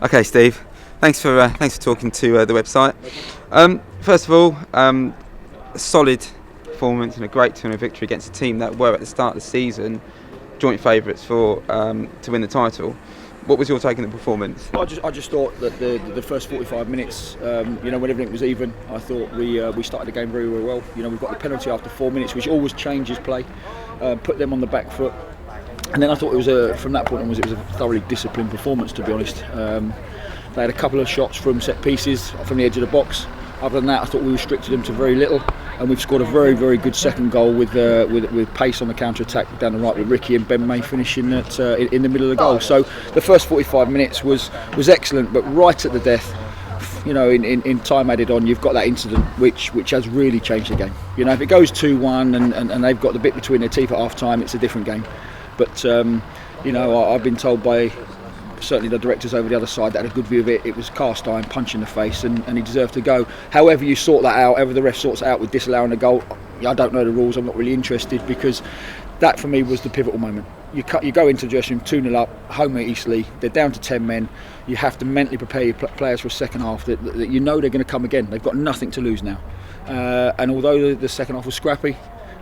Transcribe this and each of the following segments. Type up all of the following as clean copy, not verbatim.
Okay, Steve. Thanks for talking to the website. First of all, a solid performance and a great 2-0 victory against a team that were at the start of the season joint favourites for to win the title. What was your take on the performance? I just thought that the first 45 minutes, when everything was even, I thought we started the game very, very well. We've got the penalty after 4 minutes, which always changes play, put them on the back foot. And then I thought from that point onwards, it was a thoroughly disciplined performance, to be honest. They had a couple of shots from set pieces from the edge of the box. Other than that, I thought we restricted them to very little, and we've scored a very, very good second goal with pace on the counter-attack down the right with Ricky and Ben May finishing in the middle of the goal. So the first 45 minutes was excellent, but right at the death, in time added on, you've got that incident which has really changed the game. If it goes 2-1 and they've got the bit between their teeth at half-time, it's a different game. But I've been told by certainly the directors over the other side that had a good view of it. It was cast iron, punch in the face, and he deserved to go. However you sort that out, however the ref sorts it out with disallowing a goal, I don't know the rules. I'm not really interested, because that for me was the pivotal moment. You go into the dressing room 2-0 up, home at Eastleigh. They're down to 10 men. You have to mentally prepare your players for a second half that they're going to come again. They've got nothing to lose now. And although the second half was scrappy,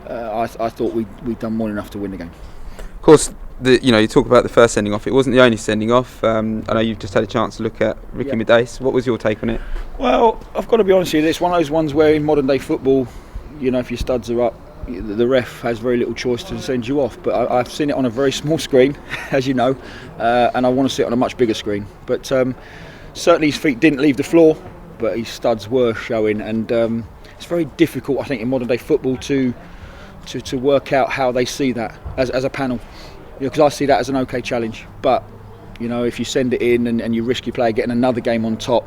I thought we'd done more than enough to win the game. Of course, you talk about the first sending off. It wasn't the only sending off. I know you've just had a chance to look at Ricky Middace. What was your take on it? Well, I've got to be honest with you. It's one of those ones where in modern day football, if your studs are up, the ref has very little choice to send you off. But I've seen it on a very small screen, as you know, and I want to see it on a much bigger screen. But certainly his feet didn't leave the floor, but his studs were showing, and it's very difficult, I think, in modern day football to work out how they see that as a panel, because I see that as an okay challenge. But if you send it in and you risk your player getting another game on top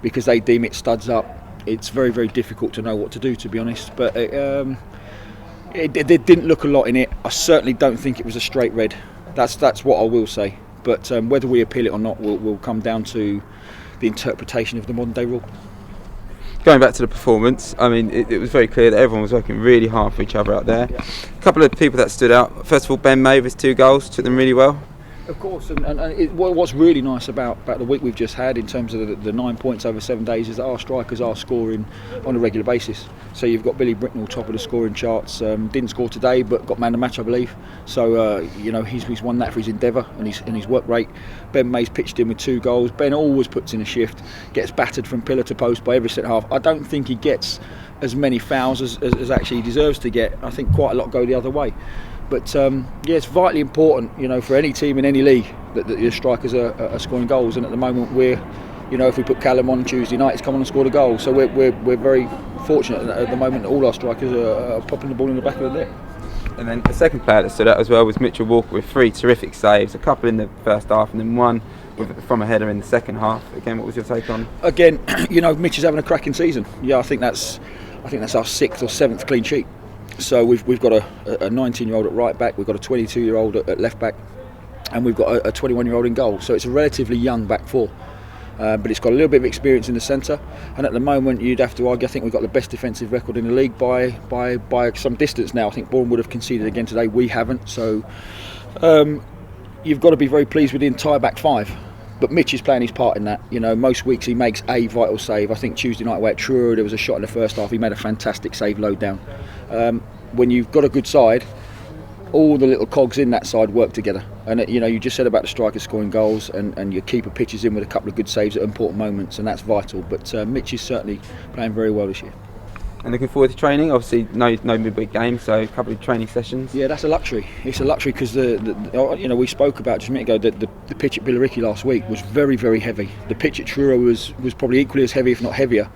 because they deem it studs up, it's very, very difficult to know what to do, to be honest. But it didn't look a lot in it. I certainly don't think it was a straight red. That's what I will say. But whether we appeal it or not will come down to the interpretation of the modern day rule. Going back to the performance, I mean, it was very clear that everyone was working really hard for each other out there. Yeah. A couple of people that stood out. First of all, Ben May with his 2 goals, took them really well. Of course, and what's really nice about the week we've just had in terms of the 9 points over 7 days is that our strikers are scoring on a regular basis. So you've got Billy Bricknell top of the scoring charts, didn't score today but got man of the match, I believe. So he's won that for his endeavour and his work rate. Ben May's pitched in with 2 goals. Ben always puts in a shift, gets battered from pillar to post by every centre half. I don't think he gets as many fouls as actually he deserves to get. I think quite a lot go the other way. But it's vitally important, for any team in any league that your strikers are scoring goals. And at the moment, if we put Callum on Tuesday night, he's come on and scored a goal. So we're very fortunate at the moment that all our strikers are popping the ball in the back of the net. And then the second player that stood out as well was Mitchell Walker with 3 terrific saves, a couple in the first half and then one from a header in the second half. Again, what was your take on? Again, Mitch is having a cracking season. Yeah, I think that's our 6th or 7th clean sheet. So we've got a 19-year-old at right back, we've got a 22-year-old at left back, and we've got a 21-year-old in goal. So it's a relatively young back four, but it's got a little bit of experience in the centre. And at the moment, you'd have to argue, I think we've got the best defensive record in the league by some distance now. I think Bourne would have conceded again today. We haven't. So you've got to be very pleased with the entire back five. But Mitch is playing his part in that. Most weeks he makes a vital save. I think Tuesday night away at Truro, there was a shot in the first half. He made a fantastic save low down. When you've got a good side, all the little cogs in that side work together. And you just said about the strikers scoring goals, and your keeper pitches in with a couple of good saves at important moments, and that's vital. But Mitch is certainly playing very well this year. And looking forward to training. Obviously, no midweek game, so a couple of training sessions. Yeah, that's a luxury. It's a luxury because we spoke about just a minute ago that the pitch at Billericay last week was very, very heavy. The pitch at Truro was probably equally as heavy, if not heavier.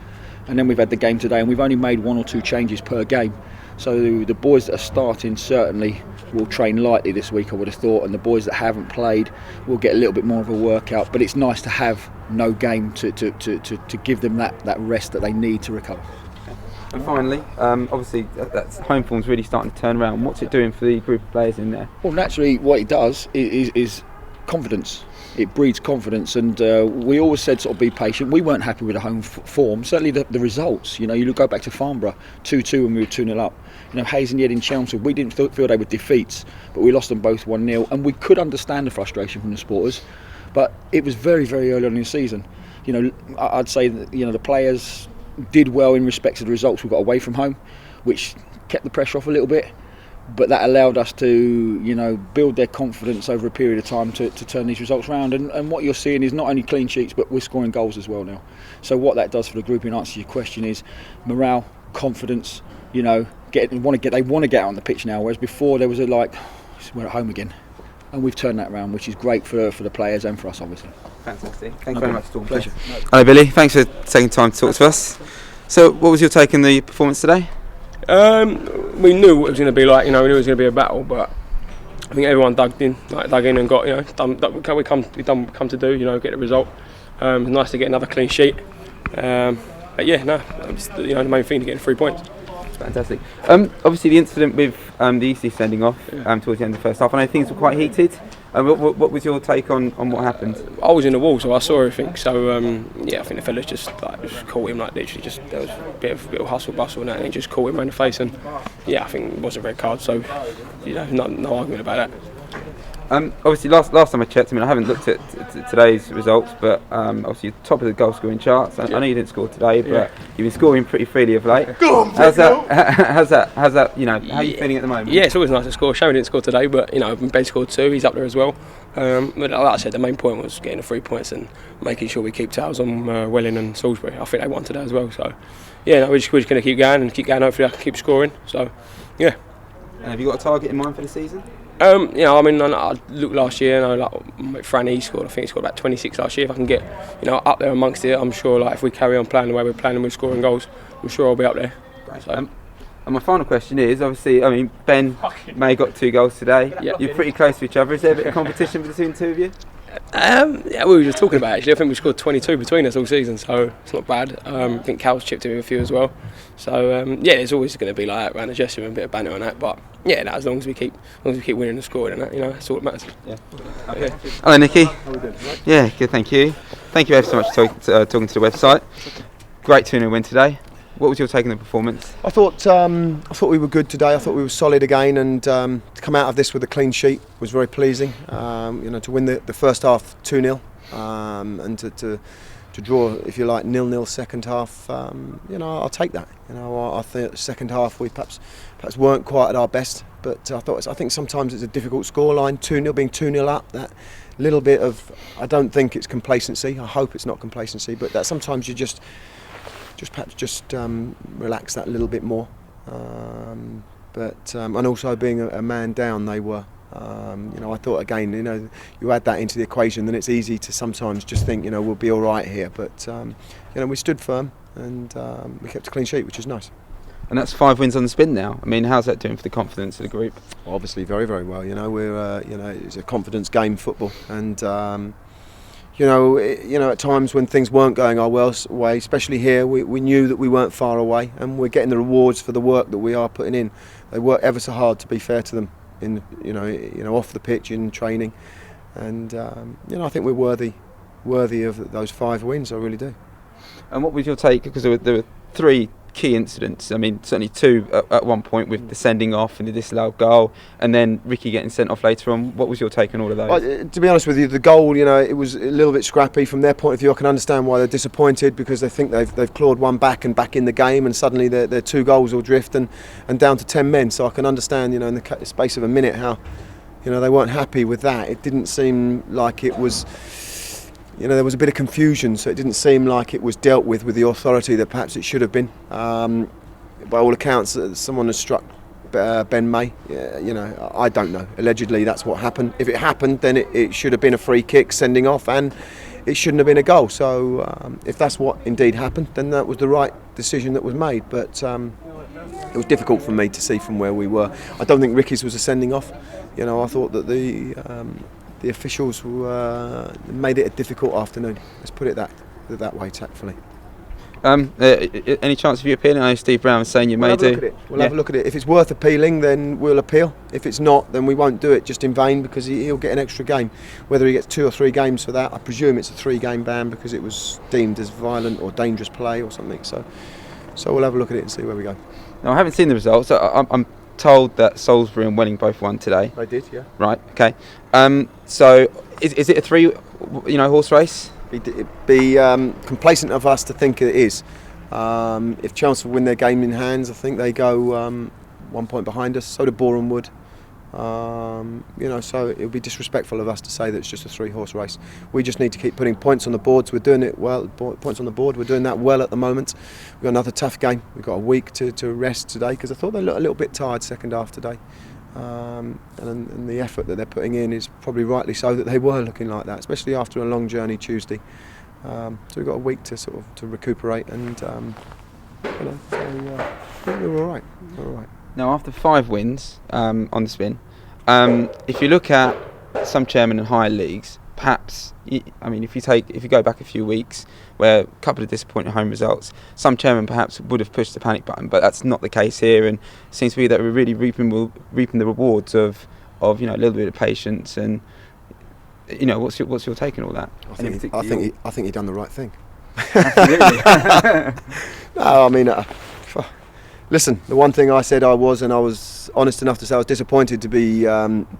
And then we've had the game today, and we've only made 1 or 2 changes per game. So the boys that are starting certainly will train lightly this week, I would have thought, and the boys that haven't played will get a little bit more of a workout. But it's nice to have no game to give them that rest that they need to recover. And finally, obviously, that's home form's really starting to turn around. What's it doing for the group of players in there? Well, naturally, what it does is confidence. It breeds confidence, and we always said sort of be patient. We weren't happy with the home form, certainly the results. You go back to Farnborough, 2-2 when we were 2-0 up. Hayes and Yed in Chelmsford, we didn't feel they were defeats, but we lost them both 1-0, and we could understand the frustration from the supporters. But it was very, very early on in the season. You know, I'd say that, you know, the players did well in respect to the results we got away from home, which kept the pressure off a little bit. But that allowed us to, you know, build their confidence over a period of time to turn these results around. And what you're seeing is not only clean sheets, but we're scoring goals as well now. So what that does for the group, in answer to your question, is morale, confidence. You know, they want to get out on the pitch now. Whereas before there was we're at home again, and we've turned that around, which is great for the players and for us, obviously. Fantastic. Thank you very much, Storm. Pleasure. Hello, Billy. Thanks for taking time to talk to us. So, what was your take on the performance today? We knew what it was going to be like. You know, we knew it was going to be a battle, but I think everyone dug in and got, you know, done what we come to do. You know, get the result. It's nice to get another clean sheet. But yeah, no, you know, the main thing to get 3 points. Fantastic. Obviously, the incident with the Eastleigh sending off towards the end of the first half, I know things were quite heated. What was your take on what happened? I was in the wall, so I saw everything. So yeah, I think the fellas just caught him, literally just there was a bit of hustle bustle and that, and he just caught him in the face. And yeah, I think it was a red card. So you know, no argument about that. Obviously, last time I checked, I mean, I haven't looked at today's results, but obviously you're top of the goal scoring charts. I know you didn't score today, but you've been scoring pretty freely of late. Go on, how's that? You know, how are you feeling at the moment? Yeah, it's always nice to score. Shame he didn't score today, but you know, Ben scored 2. He's up there as well. But like I said, the main point was getting the 3 points and making sure we keep tails on Welling and Salisbury. I think they won today as well. So yeah, no, we're just going to keep going. Hopefully, I can keep scoring. So yeah. And have you got a target in mind for the season? You know, I mean, I looked last year, and like Fran, he scored about 26 last year. If I can get, you know, up there amongst it, I'm sure. Like if we carry on playing the way we're playing with scoring goals, I'm sure I'll be up there. So. And my final question is, obviously, I mean, Ben May got 2 goals today. Yeah. You're pretty close to each other. Is there a bit of competition between the two of you? Yeah, we were just talking about it, actually. I think we scored 22 between us all season, so it's not bad. I think Cal's chipped in a few as well. So yeah, there's always going to be like that around the dressing room, a bit of banter on that. But yeah, as long as we keep winning and scoring and that, you know, that's all that matters. Yeah. Okay. Hello, Nicky. How are we doing? Right? Yeah, good. Thank you. Thank you ever so much for talking to the website. Great 2-0 win today. What was your take on the performance? I thought we were good today. I thought we were solid again, and to come out of this with a clean sheet was very pleasing. You know, to win the first half 2-0, and to draw, if you like, 0-0 second half. You know, I'll take that. You know, I think the second half we perhaps weren't quite at our best, but I think sometimes it's a difficult scoreline. 2-0, being 2-0 up, that little bit of, I don't think it's complacency. I hope it's not complacency, but that sometimes you just relax that a little bit more, and also being a man down, they were. You know, I thought again, you know, you add that into the equation, then it's easy to sometimes just think, you know, we'll be all right here. But you know, we stood firm and we kept a clean sheet, which is nice. And that's 5 wins on the spin now. I mean, how's that doing for the confidence of the group? Obviously, very, very well. You know, we're you know, it's a confidence game, football, and. You know, at times when things weren't going our way, especially here, we knew that we weren't far away, and we're getting the rewards for the work that we are putting in. They work ever so hard, to be fair to them, in you know off the pitch in training, and you know, I think we're worthy of those 5 wins. I really do. And what was your take? Because there were 3 key incidents. I mean, certainly 2 at one point with the sending off and the disallowed goal, and then Ricky getting sent off later on. What was your take on all of those? To be honest with you, the goal, you know, it was a little bit scrappy from their point of view. I can understand why they're disappointed, because they think they've clawed one back and back in the game, and suddenly their 2 goals will drift and down to 10 men. So I can understand, you know, in the space of a minute how, you know, they weren't happy with that. It didn't seem like it was. You know, there was a bit of confusion, so it didn't seem like it was dealt with the authority that perhaps it should have been. By all accounts, someone has struck Ben May. You know, I don't know. Allegedly, that's what happened. If it happened, then it should have been a free kick sending off, and it shouldn't have been a goal. So if that's what indeed happened, then that was the right decision that was made. But it was difficult for me to see from where we were. I don't think Ricky's was a sending off. You know, I thought that the officials made it a difficult afternoon. Let's put it that way, tactfully. Any chance of you appealing? I know Steve Brown was saying you may do. We'll have a look at it. If it's worth appealing, then we'll appeal. If it's not, then we won't do it just in vain, because he'll get an extra game. Whether he gets 2 or 3 games for that, I presume it's a 3-game ban because it was deemed as violent or dangerous play or something. So we'll have a look at it and see where we go. Now, I haven't seen the results. I'm told that Salisbury and Welling both won today. They did, yeah. Right. Okay. So is it a 3 horse race? It'd be complacent of us to think it is. If Chelmsford win their game in hands, I think they go 1 point behind us. So do Boreham Wood. So it would be disrespectful of us to say that it's just a 3-horse race. We just need to keep putting points on the boards. We're doing it well. Points on the board. We're doing that well at the moment. We've got another tough game. We've got a week to rest today because I thought they looked a little bit tired second half today. And the effort that they're putting in is probably rightly so that they were looking like that, especially after a long journey Tuesday. So we've got a week to recuperate, and we're all right. We're all right. Now, after 5 wins on the spin, if you look at some chairmen in higher leagues, perhaps, if you go back a few weeks where a couple of disappointing home results, some chairmen perhaps would have pushed the panic button, but that's not the case here, and it seems to be that we're really reaping the rewards of a little bit of patience. And what's your take on all that? I think he done the right thing. Absolutely. No, listen, the one thing I said I was honest enough to say I was disappointed to be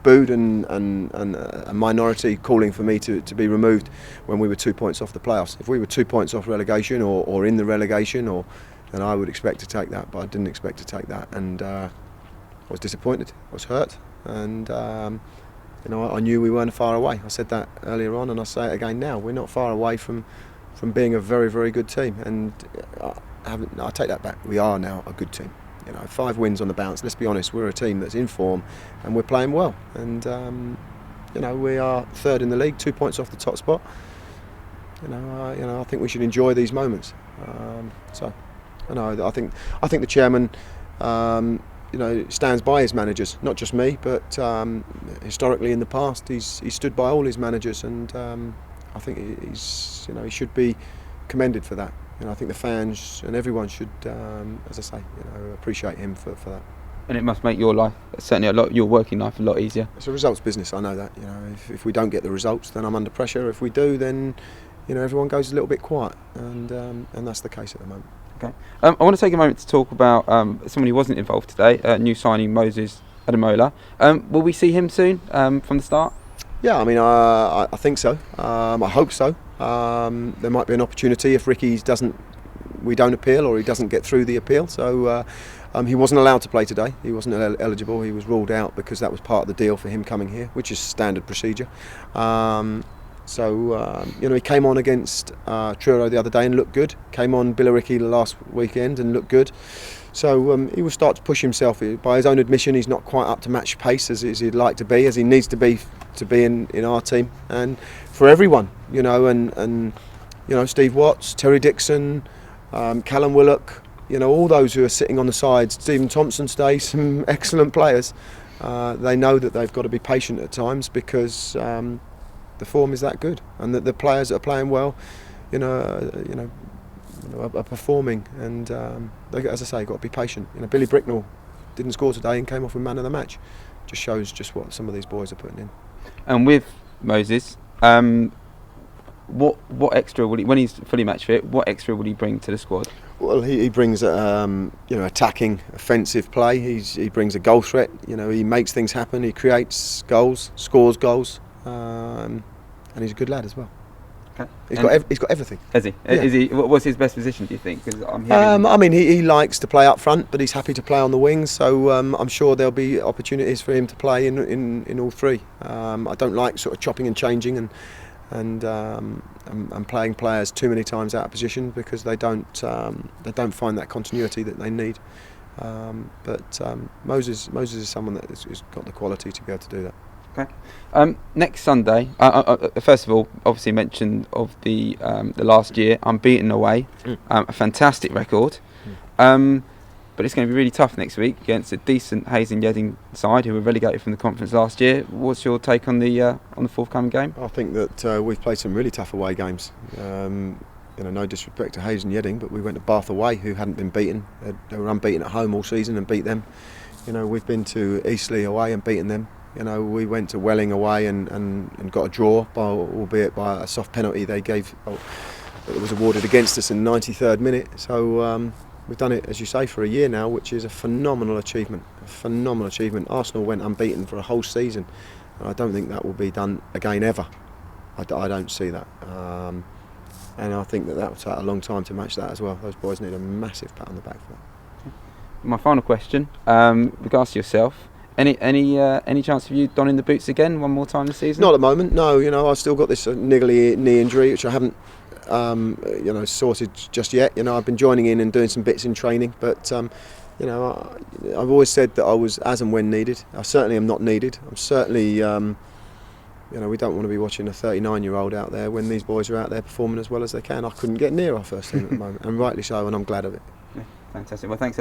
booed and a minority calling for me to be removed when we were 2 points off the playoffs. If we were 2 points off relegation or in the relegation, then I would expect to take that, but I didn't expect to take that, and I was disappointed. I was hurt, and I knew we weren't far away. I said that earlier on, and I say it again now. We're not far away from being a very, very good team, and I take that back. We are now a good team. 5 wins on the bounce. Let's be honest, we're a team that's in form and we're playing well. And we are third in the league, 2 points off the top spot. I think we should enjoy these moments. I think the chairman, stands by his managers. Not just me, but historically in the past, he's stood by all his managers, and I think he should be commended for that. I think the fans and everyone should, as I say, appreciate him for that. And it must make your life, certainly your working life, a lot easier. It's a results business, I know that. If we don't get the results, then I'm under pressure. If we do, then everyone goes a little bit quiet, and that's the case at the moment. Okay. I want to take a moment to talk about someone who wasn't involved today, new signing Moses Ademola. Will we see him soon from the start? Yeah, I think so. I hope so. There might be an opportunity if we don't appeal, or he doesn't get through the appeal. So he wasn't allowed to play today. He wasn't eligible. He was ruled out because that was part of the deal for him coming here, which is standard procedure. He came on against Truro the other day and looked good. Came on Billericay last weekend and looked good. So he will start to push himself. By his own admission, he's not quite up to match pace as he'd like to be, as he needs to be in our team, and for everyone, and Steve Watts, Terry Dixon, Callum Willock, all those who are sitting on the sides. Stephen Thompson stays, some excellent players. They know that they've got to be patient at times because the form is that good, and that the players that are playing well, are performing, and they, as I say, got to be patient. Billy Bricknell didn't score today and came off with man of the match. Just shows just what some of these boys are putting in. And with Moses, what extra will he, when he's fully match fit, what extra will he bring to the squad? Well, he brings attacking, offensive play. He brings a goal threat. He makes things happen. He creates goals, scores goals, and he's a good lad as well. Okay. He's got everything. Is he? Yeah. Is he? What's his best position, do you think? 'Cause I'm hearing he likes to play up front, but he's happy to play on the wings. So I'm sure there'll be opportunities for him to play in all three. I don't like sort of chopping and changing and playing players too many times out of position because they don't find that continuity that they need. But Moses is someone that has got the quality to be able to do that. Okay. Next Sunday, first of all, obviously mentioned of the last year, unbeaten away, a fantastic record. But it's going to be really tough next week against a decent Hayes and Yedding side who were relegated from the conference last year. What's your take on the forthcoming game? I think that we've played some really tough away games. No disrespect to Hayes and Yedding, but we went to Bath away, who hadn't been beaten. They were unbeaten at home all season and beat them. We've been to Eastleigh away and beaten them. We went to Welling away and got a draw, albeit by a soft penalty they gave. It was awarded against us in the 93rd minute. So we've done it, as you say, for a year now, which is a phenomenal achievement. A phenomenal achievement. Arsenal went unbeaten for a whole season. I don't think that will be done again ever. I don't see that. And I think that will take a long time to match that as well. Those boys need a massive pat on the back for that. My final question, regards to yourself, any chance of you donning the boots again one more time this season? Not at the moment, no. You know, I've still got this niggly knee injury, which I haven't sorted just yet. You know, I've been joining in and doing some bits in training, but I've always said that I was as and when needed. I certainly am not needed. I'm certainly, we don't want to be watching a 39-year-old out there when these boys are out there performing as well as they can. I couldn't get near our first team at the moment, and rightly so, and I'm glad of it. Yeah, fantastic. Well, thanks,